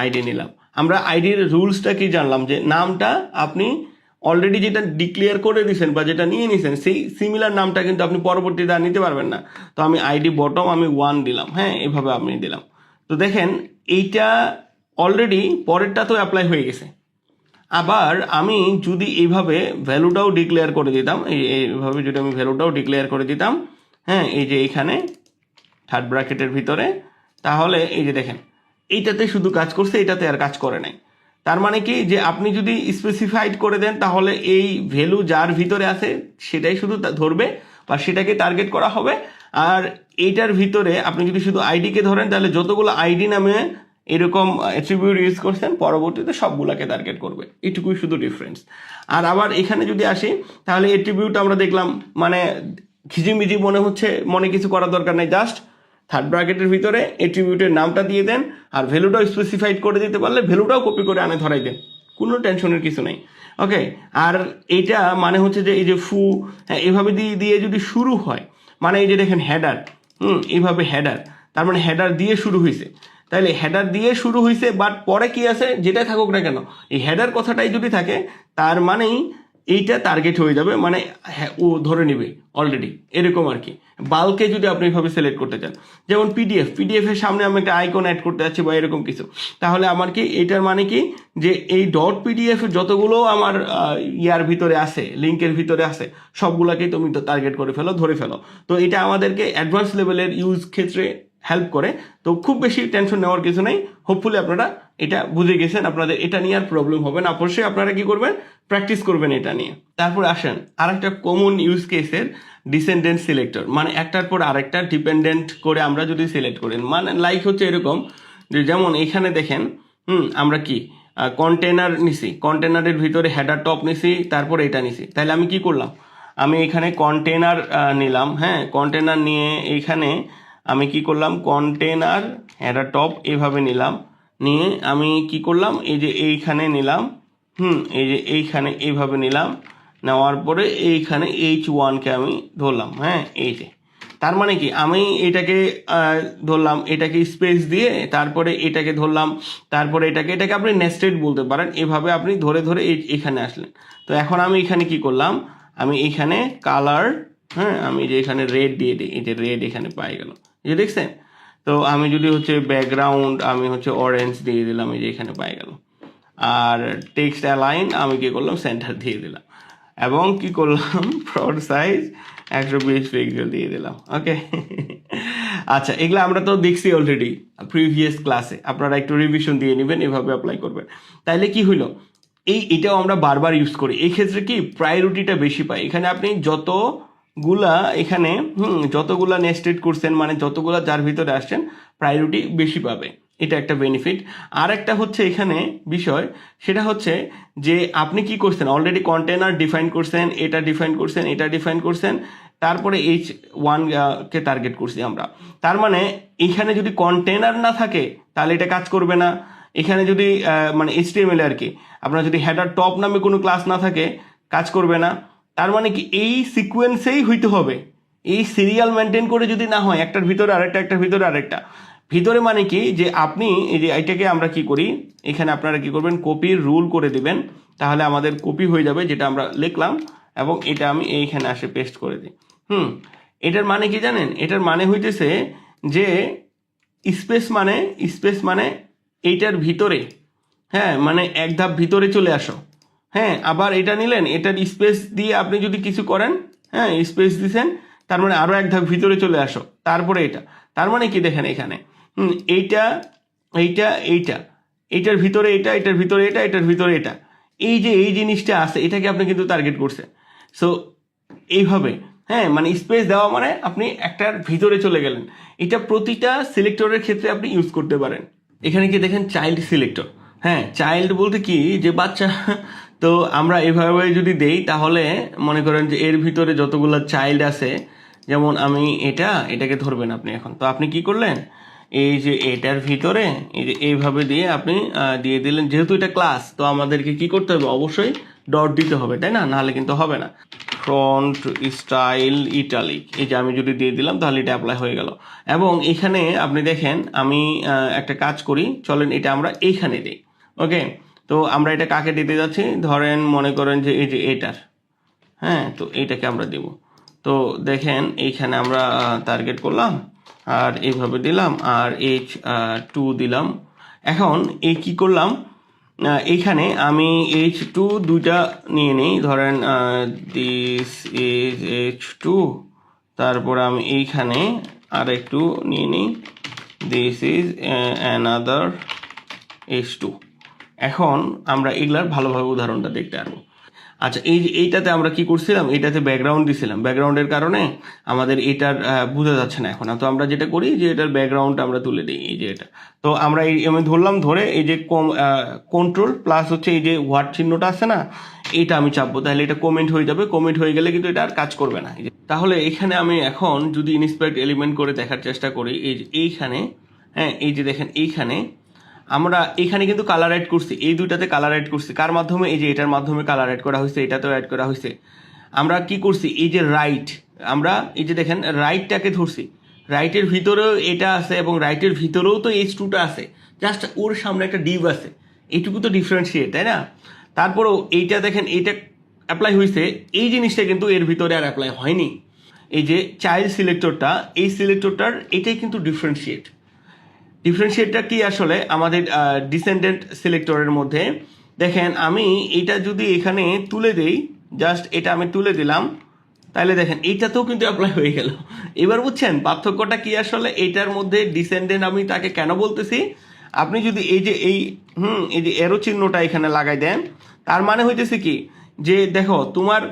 আইডি নিলাম। আমরা আইডির রুলসটা কি জানলাম, যে নামটা আপনি অলরেডি যেটা ডিক্লেয়ার করে দিয়েছেন বা যেটা নিয়ে নিয়েছেন সেই সিমিলার নামটা কিন্তু আপনি পরবর্তীতে আর নিতে পারবেন না। তো আমি আইডি বটম আমি 1 দিলাম, হ্যাঁ, এভাবে আমি দিলাম। তো দেখেন এইটা অলরেডি পরেরটা তো অ্যাপ্লাই হয়ে গেছে। আবার আমি যদি এইভাবে ভ্যালুটাও ডিক্লেয়ার করে দিতাম, এইভাবে যদি আমি ভ্যালুটাও ডিক্লেয়ার করে দিতাম, হ্যাঁ, এই যে এইখানে থার্ড ব্র্যাকেটের ভিতরে, তাহলে এই যে দেখেন এইটাতে শুধু কাজ করছে, এটাতে আর কাজ করে নাই। তার মানে কি, যে আপনি যদি স্পেসিফাইড করে দেন তাহলে এই ভ্যালু যার ভিতরে আছে সেটাই শুধু ধরবে বা সেটাকে টার্গেট করা হবে। আর এইটার ভিতরে আপনি যদি শুধু আইডিকে ধরেন তাহলে যতগুলো আইডি নামে এরকম অ্যাট্রিবিউট ইউজ করছেন পরবর্তীতে সবগুলাকে টার্গেট করবে, এটুকুই শুধু ডিফারেন্স। আর আবার এখানে যদি আসি তাহলে অ্যাট্রিবিউট আমরা দেখলাম, মানে খিজিমিজি মনে হচ্ছে, মনে কিছু করার দরকার নেই, জাস্ট থার্ড ব্র্যাকেটের ভিতরে এট্রিবিউটের নামটা দিয়ে দেন, আর ভ্যালুটাও স্পেসিফাইড করে দিতে পারলে ভ্যালুটাও কপি করে আনে ধরাই দেন, কোনো টেনশনের কিছু নেই। ওকে, আর এইটা মানে হচ্ছে যে এই যে ফু, হ্যাঁ, এভাবে দিয়ে যদি শুরু হয়, মানে এই যে দেখেন হেডার, এইভাবে হেডার, তার মানে হেডার দিয়ে শুরু হয়েছে। তাহলে হেডার দিয়ে শুরু হয়েছে, বাট পরে কি আছে যেটাই থাকুক না কেন, এই হেডার কথাটাই যদি থাকে তার মানেই এইটা টার্গেট হয়ে যাবে, মানে ও ধরে নেবে অলরেডি, এরকম আর কি। বাল্কে যদি আপনি এভাবে সিলেক্ট করতে চান, যেমন পিডিএফ এর সামনে আমি একটা আইকন অ্যাড করতে যাচ্ছি বা এরকম কিছু, তাহলে আমার কি এটার মানে কি, যে এই ডট পিডিএফ যতগুলো আমার ইয়ার ভিতরে আছে, লিঙ্কের ভিতরে আছে, সবগুলাকেই তুমি তো টার্গেট করে ফেলো, ধরে ফেলো। তো এটা আমাদেরকে অ্যাডভান্স লেভেলের ইউজ ক্ষেত্রে হেল্প করে। তো খুব বেশি টেনশন নেওয়ার কিছু নেই, হোপফুলি আপনারা এটা বুঝে গেছেন, আপনাদের এটা নিয়ে আর প্রবলেম হবে না। অবশ্যই আপনারা কি করবেন, প্র্যাকটিস করবেন এটা নিয়ে। তারপর আসেন আরেকটা কমন ইউজ কেসের ডিসেন্ডেন্ট সিলেক্টর, মানে একটার পর আরেকটা ডিপেন্ডেন্ট করে আমরা যদি সিলেক্ট করি, মানে লাইক হচ্ছে এরকম যে যেমন এখানে দেখেন, আমরা কি কন্টেনার নিছি, কন্টেনারের ভিতরে হেডার টপ নিছি, তারপর এটা নিছি। তাহলে আমি কি করলাম, আমি এখানে কন্টেনার নিলাম, হ্যাঁ, কন্টেনার নিয়ে এইখানে আমি কি করলাম, কন্টেনার হেডার টপ এইভাবে নিলাম, নিয়ে আমি কি করলাম, এই যে এইখানে নিলাম, এই যে এইখানে এইভাবে নিলাম, নেওয়ার পরে এইখানে H1কে আমি ধরলাম, হ্যাঁ, এই যে। তার মানে কি, আমি এটাকে ধরলাম, এটাকে স্পেস দিয়ে তারপরে এটাকে ধরলাম, তারপরে এটাকে আপনি নেস্টেড বলতে পারেন, এভাবে আপনি ধরে ধরে এখানে আসলেন। তো এখন আমি এখানে কি করলাম, আমি এখানে কালার, হ্যাঁ, আমি যে এখানে রেড দিয়ে দিই, এই যে রেড এখানে পাই গেল, এই যে দেখছেন। তো আমি যদি হচ্ছে ব্যাকগ্রাউন্ড আমি হচ্ছে অরেঞ্জ দিয়ে দিলাম, এই যে এখানে পাই গেল। আর টেক্সট অ্যালাইন আমি কি করলাম, সেন্টার দিয়ে দিলাম, এবং কি করলাম, ফ্রন্ট সাইজ 120 পিক্সেল দিয়ে দিলাম। ওকে, আচ্ছা, এগুলো আমরা তো দেখছি অলরেডি প্রিভিয়াস ক্লাসে, আপনারা একটু রিভিশন দিয়ে নেবেন, এভাবে অ্যাপ্লাই করবেন। তাইলে কি হইলো, এটাও আমরা বারবার ইউজ করি, এই ক্ষেত্রে কি প্রায়োরিটিটা বেশি পাই। এখানে আপনি যতগুলা এখানে যতগুলা নেস্টেড করছেন, মানে যতগুলা যার ভিতরে আসছেন, প্রায়োরিটি বেশি পাবে, এটা একটা বেনিফিট। আর একটা হচ্ছে এখানে বিষয়, সেটা হচ্ছে যে আপনি কি করছেন, অলরেডি কন্টেনার ডিফাইন করছেন, এটা ডিফাইন করছেন, এটা ডিফাইন করছেন, তারপরে H1 কে টার্গেট করছি আমরা। তার মানে এখানে যদি কন্টেনার না থাকে তাহলে এটা কাজ করবে না। এখানে যদি মানে HTML আর কি, আপনার যদি হেডার টপ নামে কোনো ক্লাস না থাকে, কাজ করবে না। তার মানে কি এই সিকোয়েন্সেই হইতে হবে, এই সিরিয়াল মেনটেন করে যদি না হয়, একটার ভিতরে আরেকটা, একটার ভিতরে আরেকটা, ভিতরে মানে কি, যে আপনি এই যে এটাকে আমরা কি করি, এখানে আপনারা কি করবেন, কপির রুল করে দিবেন, তাহলে আমাদের কপি হয়ে যাবে যেটা আমরা লিখলাম, এবং এটা আমি এইখানে আসে পেস্ট করে দিই। এটার মানে কি জানেন, এটার মানে হইতেছে যে স্পেস মানে এইটার ভিতরে, হ্যাঁ, মানে এক ধাপ ভিতরে চলে আসো, হ্যাঁ। আবার এটা নিলেন, এটার স্পেস দিয়ে আপনি যদি কিছু করেন, হ্যাঁ, স্পেস দিছেন, তার মানে আরো এক ধাপ ভিতরে চলে আসো, তারপরে এটা। তার মানে কি দেখেন এখানে এইটা এইটা এইটা এটার ভিতরে এটা, এটার ভিতরে এটা, এটার ভিতরে এটা, এই যে এই জিনিসটা আছে এটাকে আপনি কিন্তু টার্গেট করছেন। সো এইভাবে, হ্যাঁ, মানে স্পেস দেওয়া মানে আপনি একটার ভিতরে চলে গেলেন। এটা প্রতিটা সিলেক্টরের ক্ষেত্রে আপনি ইউজ করতে পারেন। এখানে কি দেখেন চাইল্ড সিলেক্টর, হ্যাঁ, চাইল্ড বলতে কি যে বাচ্চা। তো আমরা এভাবে যদি দেই তাহলে মনে করেন যে এর ভিতরে যতগুলো চাইল্ড আছে, যেমন আমি এটাকে ধরবেন আপনি এখন, তো আপনি কি করলেন, এই যে এটার ভিতরে এই যে এইভাবে দিয়ে আপনি দিয়ে দিলেন, যেহেতু এটা ক্লাস তো আমাদেরকে কি করতে হবে, অবশ্যই ডট দিতে হবে, তাই না, নাহলে কিন্তু হবে না। ফ্রন্ট স্টাইল ইটালিক, এই যে আমি যদি দিয়ে দিলাম তাহলে এটা অ্যাপ্লাই হয়ে গেল। এবং এখানে আপনি দেখেন আমি একটা কাজ করি, চলেন এটা আমরা এইখানে দিই। ওকে, তো আমরা এটা কাকে দিতে যাচ্ছি, ধরেন মনে করেন যে এই যে এটার, হ্যাঁ, তো এইটাকে আমরা দেব। তো দেখেন এইখানে আমরা টার্গেট করলাম আর এইভাবে দিলাম আর H2 দিলাম। এখন এই কি করলাম, এইখানে আমি H2 দুইটা নিয়ে নিই, ধরেন দিস ইজ H2, তারপর আমি এইখানে আর একটু নিয়ে নিই, দিস ইজ অ্যানাদার H2। এখন আমরা এগুলার ভালোভাবে উদাহরণটা দেখতে পারবো। আচ্ছা, এই যে এইটাতে আমরা কি করছিলাম, এইটাতে ব্যাকগ্রাউন্ড দিছিলাম, ব্যাকগ্রাউন্ডের কারণে আমাদের এটার বোঝা যাচ্ছে না এখন। তো আমরা যেটা করি যে এটার ব্যাকগ্রাউন্ডটা আমরা তুলে দিই, এই যে এটা। তো আমরা আমি ধরলাম, ধরে এই যে কন্ট্রোল প্লাস হচ্ছে এই যে হোয়াট চিহ্নটা আছে না, এটা আমি চাপবো, তাহলে এটা কমেন্ট হয়ে যাবে। কমেন্ট হয়ে গেলে কিন্তু এটা আর কাজ করবে না। তাহলে এখানে আমি এখন যদি ইন্সপেক্ট এলিমেন্ট করে দেখার চেষ্টা করি, এই যে এইখানে, হ্যাঁ, এই যে দেখেন এইখানে আমরা এখানে কিন্তু কালার অ্যাড করছি, এই দুইটাতে কালার অ্যাড করছি, কার মাধ্যমে, এই যে এটার মাধ্যমে কালার অ্যাড করা হয়েছে, এটাতেও অ্যাড করা হয়েছে। আমরা কি করছি, এই যে রাইট, আমরা এই যে দেখেন রাইটটাকে ধরছি, রাইটের ভিতরেও এটা আছে এবং রাইটের ভিতরেও তো H2টা আছে, জাস্ট ওর সামনে একটা ডিভ আছে, এইটুকু তো ডিফারেন্সিয়েট, তাই না। তারপরেও এইটা দেখেন, এইটা অ্যাপ্লাই হয়েছে, এই জিনিসটা কিন্তু এর ভিতরে আর অ্যাপ্লাই হয়নি। এই যে চাইল্ড সিলেক্টরটা, এই সিলেক্টরটার এটাই কিন্তু ডিফারেন্সিয়েট। ডিফারেন্সিয়েটটা কি আসলে আমাদের ডিসেন্ডেন্ট সিলেক্টরের মধ্যে দেখেন, আমি এটা যদি এখানে তুলে দেই, জাস্ট এটা আমি তুলে দিলাম, তাহলে দেখেন এইটাতেও কিন্তু অ্যাপ্লাই হয়ে গেল। এবার বুঝছেন পার্থক্যটা কি আসলে এইটার মধ্যে। ডিসেন্ডেন্ট আমি তাকে কেন বলতেছি, আপনি যদি এই যে এই যে এরো চিহ্নটা এখানে লাগাই দেন, তার মানে হইতেছে কি যে দেখো তোমার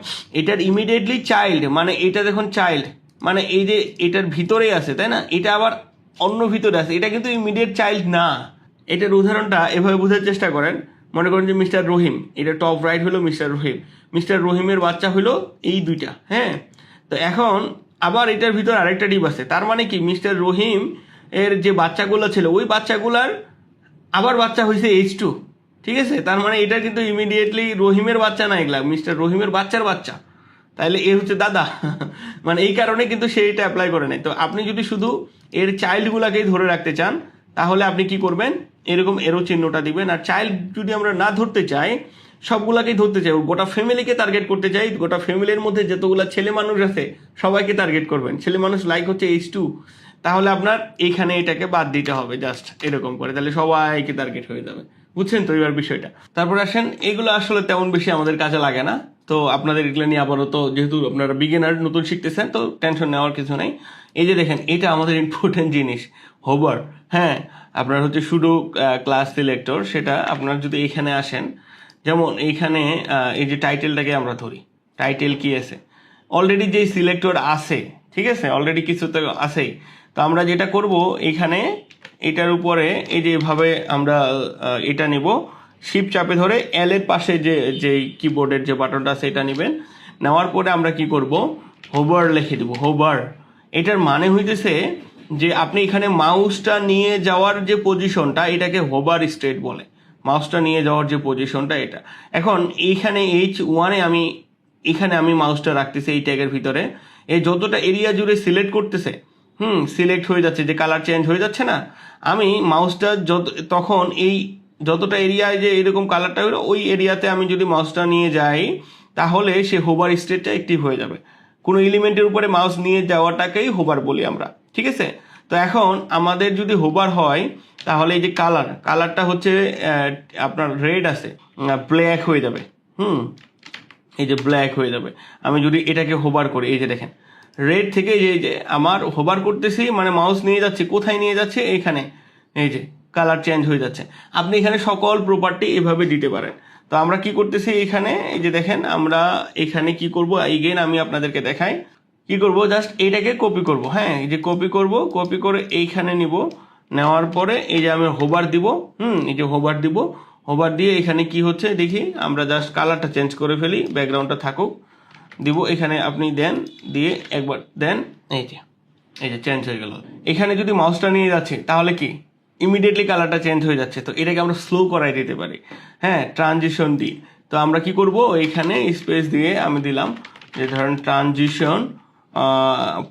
এটার ইমিডিয়েটলি চাইল্ড, মানে এটা দেখুন চাইল্ড মানে এই যে এটার ভিতরেই আছে, তাই না, এটা আবার অন্য ভিতরে আছে, এটা কিন্তু ইমিডিয়েট চাইল্ড না। এটার উদাহরণটা এভাবে বোঝার চেষ্টা করেন, মনে করেন যে মিস্টার রহিম, এটা টপ রাইট হলো মিস্টার রহিম, মিস্টার রহিমের বাচ্চা হলো এই দুইটা, হ্যাঁ। তো এখন আবার এটার ভিতর আরেকটা ডিপ আছে, তার মানে কি মিস্টার রহিম এর যে বাচ্চাগুলো ছিল ওই বাচ্চাগুলার আবার বাচ্চা হয়েছে H2, ঠিক আছে। তার মানে এটা কিন্তু ইমিডিয়েটলি রহিমের বাচ্চা না, এগুলা মিস্টার রহিমের বাচ্চার বাচ্চা, তাইলে এ হচ্ছে দাদা। মানে এই কারণে কিন্তু সে এটা অ্যাপ্লাই করে নেয়। তো আপনি যদি শুধু এর চাইল্ডগুলাকেই ধরে রাখতে চান তাহলে আপনি কি করবেন, এরকম এরো চিহ্নটা দিবেন। আর চাইল্ড যদি আমরা না ধরতে চাই, সবগুলাকেই ধরতে চাই, গোটা ফ্যামিলিকে টার্গেট করতে চাই, গোটা ফ্যামিলির মধ্যে যতগুলো ছেলে মানুষ আছে সবাইকে টার্গেট করবেন, ছেলে মানুষ লাইক হচ্ছে H2, তাহলে আপনার এইখানে এটাকে বাদ দিতে হবে জাস্ট এরকম করে, তাহলে সবাইকে টার্গেট হয়ে যাবে। বুঝছেন তো এবার বিষয়টা। তারপর আসেন, এগুলো আসলে তেমন বেশি আমাদের কাজে লাগে না, তো আপনাদের এগুলো নিয়ে আবারও, তো যেহেতু আপনারা বিগিনার নতুন শিখতেছেন তো টেনশন নেওয়ার কিছু নেই। এই যে দেখেন এটা আমাদের ইম্পর্টেন্ট জিনিস, হোভার, হ্যাঁ, আপনার হচ্ছে শুধু ক্লাস সিলেক্টর, সেটা আপনার যদি এখানে আসেন, যেমন এইখানে এই যে টাইটেলটাকে আমরা ধরি, টাইটেল কি আছে, অলরেডি যে সিলেক্টর আছে, ঠিক আছে, অলরেডি কিছু তো আছেই। তো আমরা যেটা করব এখানে এটার উপরে এই যে এভাবে আমরা এটা নেব, শিফট চাপে ধরে এল এর পাশে যে কিবোর্ডের যে বাটনটা আছে এটা নেবেন, নেওয়ার পরে আমরা কি করব, হোভার লিখে দেবো, হোভার। এটার মানে হইতেছে যে আপনি এখানে মাউসটা নিয়ে যাওয়ার যে পজিশনটা এটাকে হোভার স্টেট বলে, মাউসটা নিয়ে যাওয়ার যে পজিশনটা এটা। এখন এইখানে H1-এ আমি এখানে আমি মাউসটা রাখতেছি এই ট্যাগের ভিতরে, এই যতটা এরিয়া জুড়ে সিলেক্ট করতেছে, সিলেক্ট হয়ে যাচ্ছে, যে কালার চেঞ্জ হয়ে যাচ্ছে না, আমি মাউসটা তখন এই যতটা এরিয়ায় যে এরকম কালারটা হলো ওই এরিয়াতে আমি যদি মাউসটা নিয়ে যাই তাহলে সে হোভার স্টেটটা অ্যাক্টিভ হয়ে যাবে। কোনো এলিমেন্টের উপরে মাউস নিয়ে যাওয়াটাকেই হোভার বলি আমরা, ঠিক আছে। তো এখন আমাদের যদি হোভার হয় তাহলে এই যে কালারটা হচ্ছে আপনার রেড আছে, ব্ল্যাক হয়ে যাবে, এই যে ব্ল্যাক হয়ে যাবে। আমি যদি এটাকে হোভার করি, এই যে দেখেন রেড থেকে এই যে আমার হোভার করতেছি, মানে মাউস নিয়ে যাচ্ছে, কোথায় নিয়ে যাচ্ছে, এইখানে এই যে কালার চেঞ্জ হয়ে যাচ্ছে। আপনি এখানে সকল প্রপার্টি এভাবে দিতে পারেন। তো আমরা কি করতেছি এখানে, এই যে দেখেন আমরা এখানে কি করব, এগেন আমি আপনাদেরকে দেখাই কি করব, জাস্ট এটাকে কপি করব। হ্যাঁ, এই যে কপি করব, কপি করে এইখানে নিব, নেওয়ার পরে এই যে আমি হোভার দিব, এই যে হোভার দিব, হোভার দিয়ে এখানে কি হচ্ছে দেখি, আমরা জাস্ট কালারটা চেঞ্জ করে ফেলি, ব্যাকগ্রাউন্ডটা থাকুক, দিব এখানে আপনি দেন, দিয়ে একবার দেন, এই যে চেঞ্জ হয়ে গেল। এখানে যদি মাউসটা নিয়ে যাচ্ছে তাহলে কি ইমিডিয়েটলি কালারটা চেঞ্জ হয়ে যাচ্ছে। তো এটাকে আমরা স্লো করাই দিতে পারি, হ্যাঁ, ট্রানজিশন দিয়ে। তো আমরা কি করব, এইখানে স্পেস দিয়ে আমি দিলাম যে ধরেন ট্রানজিশন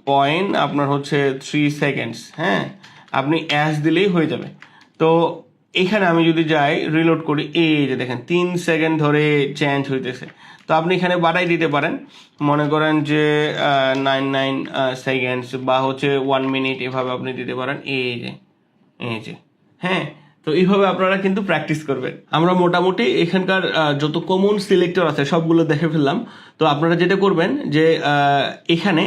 পয়েন্ট আপনার হচ্ছে 3 সেকেন্ডস, হ্যাঁ, আপনি অ্যাশ দিলেই হয়ে যাবে। তো এখানে আমি যদি যাই রিলোড করি, এই যে দেখেন 3 সেকেন্ড ধরে চেঞ্জ হইতেছে। তো আপনি এখানে বাড়াই দিতে পারেন, মনে করেন যে 9 সেকেন্ডস বা হচ্ছে 1 মিনিট, এভাবে আপনি দিতে পারেন। এই যে হ্যাঁ, তো এইভাবে আপনারা কিন্তু প্র্যাকটিস করবেন। আমরা মোটামুটি এখানকার যত কমন সিলেক্টর আছে সবগুলো দেখে ফেললাম। তো আপনারা যেটা করবেন যে এখানে,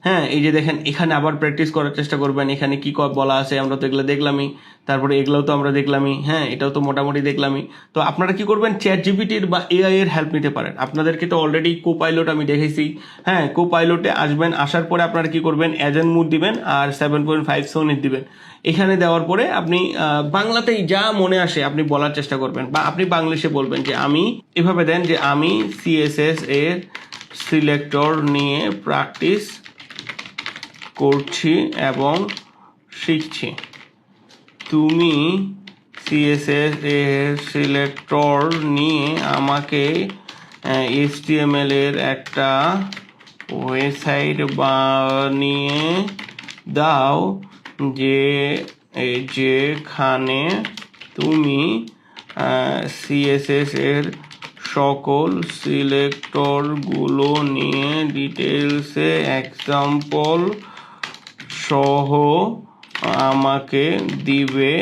হ্যাঁ, এই যে দেখেন এখানে আবার প্র্যাকটিস করার চেষ্টা করবেন। এখানে কি বলা আছে আমরা তো এগুলো দেখলামই, তারপরে এগুলোও তো আমরা দেখলামই, হ্যাঁ, এটাও তো মোটামুটি দেখলামই। তো আপনারা কি করবেন, চ্যাট জিপিটির বা এআই এর হেল্প নিতে পারেন। আপনাদেরকে তো অলরেডি কোপাইলট আমি দেখেছি, হ্যাঁ, কোপাইলটে আসবেন, আসার পরে আপনারা কি করবেন, এজেন্ট মুড দিবেন আর 7.5 সোনিট দিবেন। এখানে দেওয়ার পরে আপনি বাংলাতেই যা মনে আসে আপনি বলার চেষ্টা করবেন, বা আপনি বাংলিশে বলবেন যে আমি, এভাবে দেন যে আমি সিএসএস এর সিলেক্টর নিয়ে প্র্যাকটিস করছি এবং শিখছি, তুমি সিএসএস এর সিলেক্টর নিয়ে আমাকে HTML এর একটা ওয়েবসাইট বানিয়ে দাও যেখানে তুমি সিএসএস এর সকল সিলেক্টরগুলো নিয়ে ডিটেলসে এক্সাম্পল সহ আমাকে দিবে।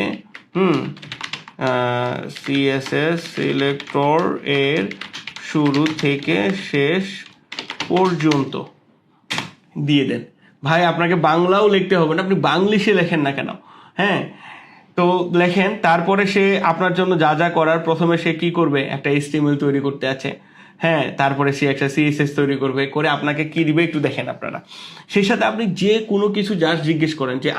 সিএসএস সিলেক্টর এর শুরু থেকে শেষ পর্যন্ত দিয়ে দেন। ভাই আপনাকে বাংলাও লিখতে হবে না, আপনি বাংলিশে লেখেন না কেন, হ্যাঁ, তো লেখেন। তারপরে সে আপনার জন্য যা যা করার, প্রথমে সে কি করবে, একটা HTML তৈরি করতে আছে, হ্যাঁ, তারপরে সে একটা CSS তৈরি করবে, করে আপনাকে কি দিবে একটু দেখেন আপনারা। সেই সাথে আপনি যে কোনো কিছু জাস্ট জিজ্ঞেস করেন যে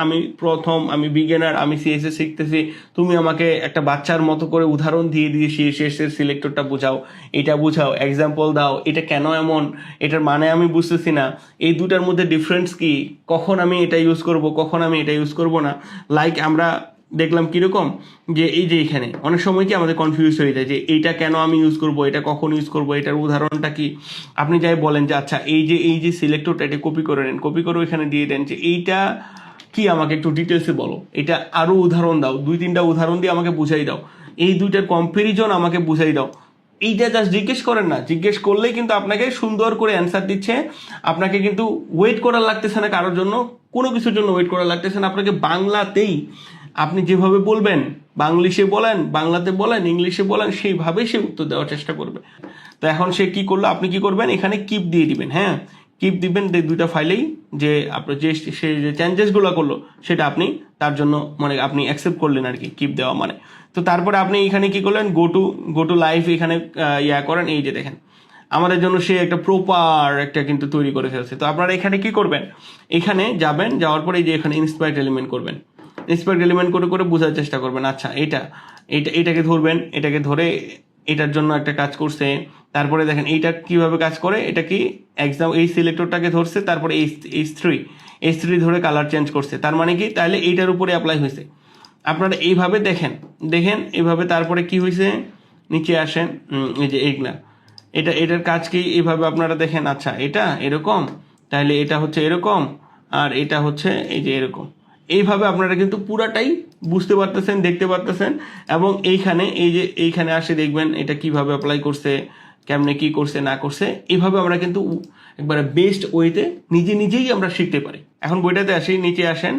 আমি বিগিনার, আমি CSS শিখতেছি, তুমি আমাকে একটা বাচ্চার মতো করে উদাহরণ দিয়ে CSS এর সিলেক্টরটা বোঝাও, এটা বোঝাও, এক্সাম্পল দাও, এটা কেন এমন, এটার মানে আমি বুঝতেছি না, এই দুটার মধ্যে ডিফারেন্স কি, কখন আমি এটা ইউজ করব, কখন আমি এটা ইউজ করব না। লাইক আমরা দেখলাম কিরকম যে এই যে এখানে অনেক সময় কি আমাদের কনফিউজ হয়ে যায় যে এইটা কেন আমি ইউজ করব, এটা কখন ইউজ করব, এটার উদাহরণটা কি। আপনি যাই বলেন যে আচ্ছা এই যে সিলেক্টরটা, এটা কপি করে নেন, কপি করে এখানে দিয়ে দেন যে এইটা কি আমাকে একটু ডিটেলসে বলো, এটা আরো উদাহরণ দাও, 2-3টা উদাহরণ দিয়ে আমাকে বুঝাই দাও, এই দুইটার কম্প্যারিজন আমাকে বুঝাই দাও। এইটা জাস্ট জিজ্ঞেস করেন না, জিজ্ঞেস করলেই কিন্তু আপনাকে সুন্দর করে অ্যান্সার দিচ্ছে। আপনাকে কিন্তু ওয়েট করার লাগতেছে না কারোর জন্য, কোনো কিছুর জন্য ওয়েট করার লাগতেছে না। আপনাকে বাংলাতেই আপনি যেভাবে বলবেন, বাংলিশে বলেন, বাংলাতে বলেন, ইংলিশে বলেন, সেইভাবেই সে উত্তর দেওয়ার চেষ্টা করবে। তো এখন সে কি করলো, আপনি কি করবেন, এখানে কিপ দিয়ে দিবেন, হ্যাঁ, কিপ দিবেন, দুইটা ফাইলেই যে আপনার সে যে চেঞ্জেসগুলো করলো সেটা আপনি তার জন্য মানে আপনি অ্যাকসেপ্ট করলেন আর কি, কিপ দেওয়া মানে। তো তারপরে আপনি এখানে কি করলেন, গো টু লাইভ এখানে করেন। এই যে দেখেন আমাদের জন্য সে একটা প্রপার একটা কিন্তু তৈরি করে ফেলছে। তো আপনারা এখানে কি করবেন, এখানে যাবেন, যাওয়ার পরে যে এখানে ইন্সপায়ার্ড এলিমেন্ট করবেন, ইন্সপায়ার্ড এলিমেন্ট করে করে বোঝার চেষ্টা করবেন। আচ্ছা এটাকে ধরবেন, এটাকে ধরে এটার জন্য একটা কাজ করছে। তারপরে দেখেন এইটা কিভাবে কাজ করে, এটা কি এক্সাম এই সিলেক্টরটাকে ধরছে, তারপরে H3 ধরে কালার চেঞ্জ করছে, তার মানে কি তাহলে এইটার উপরে অ্যাপ্লাই হয়েছে। আপনারা এইভাবে দেখেন এইভাবে। তারপরে কি হয়েছে, নিচে আসেন, এই যে এইগুলা, এটার কাজ কি, এইভাবে আপনারা দেখেন। আচ্ছা এটা এরকম, তাহলে এটা হচ্ছে এরকম, আর এটা হচ্ছে এই যে এরকম। এইভাবে আপনারা কিন্তু পুরাটাই বুঝতে পারতেছেন, দেখতে পারতেছেন। এবং এইখানে আসে দেখবেন এটা কিভাবে অ্যাপ্লাই করছে, কেমনে কি করছে না করছে। এইভাবে আমরা কিন্তু একবারে বেস্ট ওয়েতে নিজেই আমরা শিখতে পারি। এখন বইটাতে আসি, নিচে আসেন,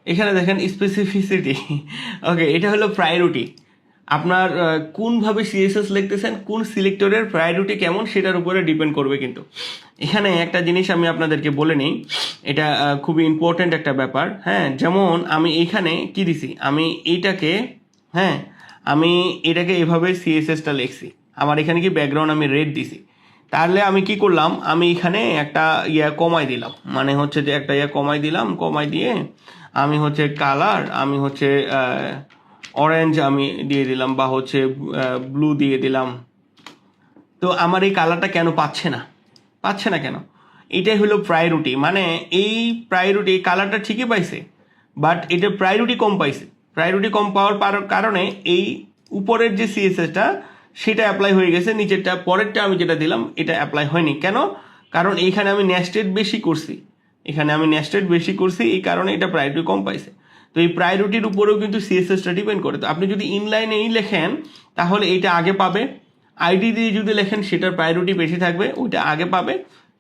এখানে দেখেন স্পেসিফিসিটি। ওকে, এটা হলো প্রায়োরিটি। আপনার কোনভাবে সিএসএস লিখতেছেন, কোন সিলেক্টরের প্রায়োরিটি কেমন সেটার উপরে ডিপেন্ড করবে। কিন্তু এখানে একটা জিনিস আমি আপনাদেরকে বলে নিই, এটা খুবই ইম্পর্ট্যান্ট একটা ব্যাপার। হ্যাঁ, যেমন আমি এখানে কি দিছি, আমি এটাকে এভাবে সিএসএসটা লিখছি, আমার এখানে কি ব্যাকগ্রাউন্ড আমি রেড দিছি। তাহলে আমি কি করলাম, আমি এখানে একটা কমাই দিলাম, মানে হচ্ছে যে একটা কমাই দিলাম, কমাই দিয়ে আমি হচ্ছে কালার, আমি হচ্ছে অরেঞ্জ আমি দিয়ে দিলাম, বা হচ্ছে ব্লু দিয়ে দিলাম। তো আমার এই কালারটা কেন পাচ্ছে না কেন? এটাই হলো প্রায়োরিটি। মানে এই প্রায়োরিটি কালারটা ঠিকই পাইছে, বাট এটা প্রায়োরিটি কম পাইছে। প্রায়োরিটি কম পাওয়ার কারণে এই উপরের যে সিএসএসটা সেটা অ্যাপ্লাই হয়ে গেছে, নিচেরটা পরেরটা আমি যেটা দিলাম এটা অ্যাপ্লাই হয়নি। কেন? কারণ এইখানে আমি নেস্টেড বেশি করছি, এই কারণে এটা প্রায়োরিটি কম পাইছে। তো এই প্রায়োরিটির উপরেও কিন্তু সিএসএসটা ডিপেন্ড করে। তো আপনি যদি ইনলাইনেই লেখেন তাহলে এইটা আগে পাবে, আইডি দিয়ে যদি লেখেন সেটার প্রায়োরিটি বেশি থাকবে, ওইটা আগে পাবে।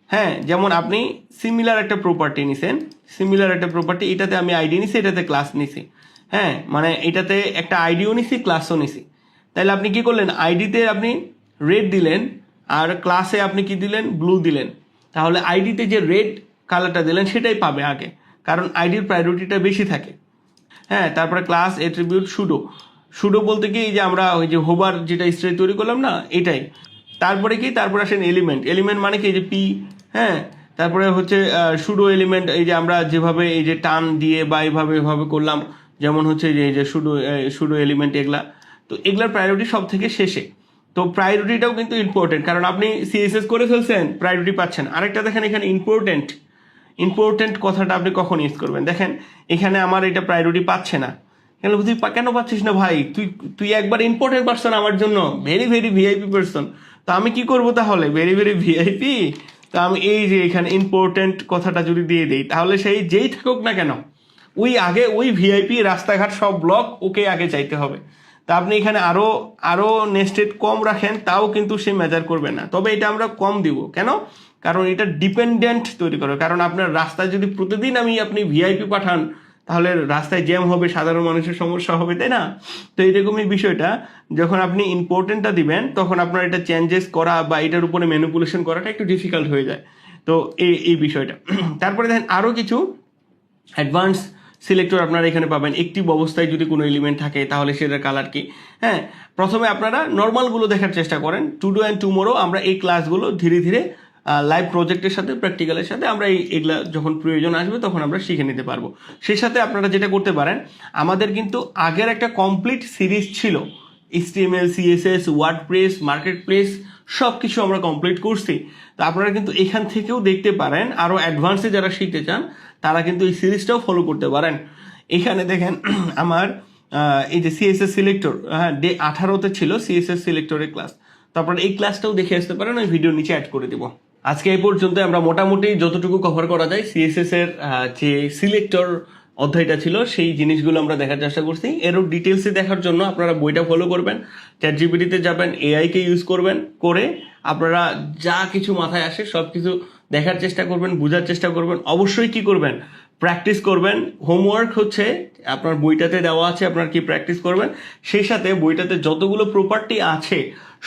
হ্যাঁ, যেমন আপনি সিমিলার একটা প্রপার্টি নিছেন, এটাতে আমি আইডি নিছি, এটাতে ক্লাস নিছি। হ্যাঁ, মানে এটাতে একটা আইডিও নিছি, ক্লাসও নিছি। তাহলে আপনি কি করলেন, আইডিতে আপনি রেড দিলেন আর ক্লাসে আপনি কি দিলেন, ব্লু দিলেন। তাহলে আইডিতে যে রেড কালারটা দিলেন সেটাই পাবে আগে, কারণ আইডির প্রায়োরিটিটা বেশি থাকে। হ্যাঁ, তারপরে ক্লাস অ্যাট্রিবিউট সুডো বলতে কি, এই যে আমরা ওই যে হোভার যেটা স্ট্রাইক তৈরি করলাম না, এটাই। তারপরে কি, তারপরে আসেন এলিমেন্ট মানে কি, এই যে পি। হ্যাঁ, তারপরে হচ্ছে সুডো এলিমেন্ট, এই যে আমরা যেভাবে এই যে টান দিয়ে বা এভাবে করলাম, যেমন হচ্ছে যে এই যে সুডো এলিমেন্ট এগুলা। তো এগুলার প্রায়োরিটি সব থেকে শেষে। তো প্রায়োরিটিটাও কিন্তু ইম্পর্টেন্ট, কারণ আপনি সিএসএস করে ফেলছেন, প্রায়োরিটি পাচ্ছেন। আরেকটা দেখেন এখানে ইম্পর্টেন্ট কথাটা আপনি কখন ইউজ করবেন, দেখেন এখানে আমার এটা প্রায়োরিটি পাচ্ছে না। তুই কেন পাচ্ছিস না ভাই? তুই একবার ইম্পর্টেন্ট পারসন আমার জন্য, ভেরি ভেরি ভিআইপি পারসন। তো আমি কি করব তাহলে, ভেরি ভেরি ভিআইপি। তো আমি এই যে এখানে ইম্পর্টেন্ট কথাটা যদি দিয়ে দিই, তাহলে সেই যেই থাকুক না কেন, ওই ভিআইপি রাস্তাঘাট সব ব্লক ওকে আগে চাইতে হবে। তা আপনি এখানে আরো নেস্টেড কম রাখেন, তাও কিন্তু সে মেজার করবে না। তবে এটা আমরা কম দিব কেন? কারণ এটা ডিপেন্ডেন্ট তৈরি করে। কারণ আপনার রাস্তায় যদি প্রতিদিন আপনি ভিআইপি পাঠান, তাহলে রাস্তায় জ্যাম হবে, সাধারণ মানুষের সমস্যা হবে, তাই না? তো এরকমই বিষয়টা, যখন আপনি ইম্পর্টেন্টটা দিবেন তখন আপনার এটা চেঞ্জেস করা বা এটার উপরে ম্যানিপুলেশন করাটা একটু ডিফিকাল্ট হয়ে যায়। তো এই বিষয়টা। তারপরে দেখেন আরও কিছু অ্যাডভান্স সিলেক্টর আপনারা এখানে পাবেন। একটিভ অবস্থায় যদি কোনো এলিমেন্ট থাকে তাহলে সেটার কালার কি। হ্যাঁ, প্রথমে আপনারা নর্মালগুলো দেখার চেষ্টা করেন। টুডো অ্যান্ড টুমোরো আমরা এই ক্লাসগুলো ধীরে ধীরে লাইভ প্রজেক্টের সাথে, প্র্যাকটিক্যালের সাথে আমরা এগুলা যখন প্রয়োজন আসবে তখন আমরা শিখে নিতে পারবো। সেই সাথে আপনারা যেটা করতে পারেন, আমাদের কিন্তু আগের একটা কমপ্লিট সিরিজ ছিল, HTML, CSS, WordPress, market place সব কিছু আমরা কমপ্লিট করছি। তো আপনারা কিন্তু এখান থেকেও দেখতে পারেন, আরও অ্যাডভান্সে যারা শিখতে চান তারা কিন্তু এই সিরিজটাও ফলো করতে পারেন। এখানে দেখেন আমার এই যে সিএসএস সিলেক্টর, হ্যাঁ, ডে 18তে ছিল সিএসএস সিলেক্টরের ক্লাস। তো আপনারা এই ক্লাসটাও দেখে আসতে পারেন, ওই ভিডিও নিচে অ্যাড করে দেবো। আজকে এই পর্যন্ত আমরা মোটামুটি যতটুকু কভার করা যায় সিএসএস এর যে সিলেক্টর অধ্যায়টা ছিল সেই জিনিসগুলো আমরা দেখার চেষ্টা করছি। এরও ডিটেলসে দেখার জন্য আপনারা বইটা ফলো করবেন, চ্যাটজিপিটিতে যাবেন, এআইকে ইউজ করবেন, করে আপনারা যা কিছু মাথায় আসে সব কিছু দেখার চেষ্টা করবেন, বোঝার চেষ্টা করবেন। অবশ্যই কি করবেন, প্র্যাকটিস করবেন। হোমওয়ার্ক হচ্ছে আপনার বইটাতে দেওয়া আছে, আপনার কি প্র্যাকটিস করবেন। সেই সাথে বইটাতে যতগুলো প্রপার্টি আছে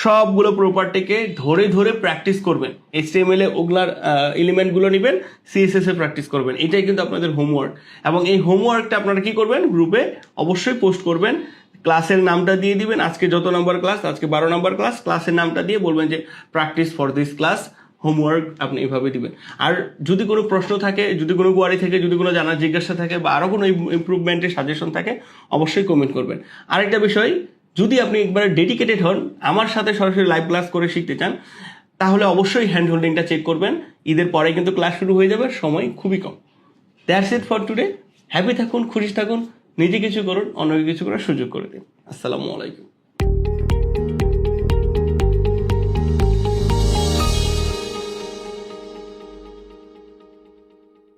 সবগুলো প্রপার্টিকে ধরে ধরে প্র্যাকটিস করবেন। HTML এ ওগুলার এলিমেন্টগুলো নেবেন, CSS এ প্র্যাকটিস করবেন। এটাই কিন্তু আপনাদের হোমওয়ার্ক। এবং এই হোমওয়ার্কটা আপনারা কি করবেন, গ্রুপে অবশ্যই পোস্ট করবেন। ক্লাসের নামটা দিয়ে দিবেন, আজকে যত নম্বর ক্লাস, আজকে 12 নম্বর ক্লাস, ক্লাসের নামটা দিয়ে বলবেন যে practice for this class homework, আপনি এইভাবে দিবেন। আর যদি কোনো প্রশ্ন থাকে, যদি কোনো কোয়ারি থাকে, যদি কোনো জানার জিজ্ঞাসা থাকে বা আরও কোনো ইমপ্রুভমেন্টের সাজেশন থাকে, অবশ্যই কমেন্ট করবেন। আরেকটা বিষয়, যদি আপনি একবারে ডেডিকেটেড হন, আমার সাথে সরাসরি লাইভ ক্লাস করে শিখতে চান, তাহলে অবশ্যই হ্যান্ড হোল্ডিংটা চেক করবেন। ঈদের পরে কিন্তু ক্লাস শুরু হয়ে যাবে, সময় খুবই কম। That's it for today. Happy থাকুন, খুশি থাকুন, নিজে কিছু করুন, অন্যকে কিছু করার সুযোগ করে দিন। আসসালামু আলাইকুম।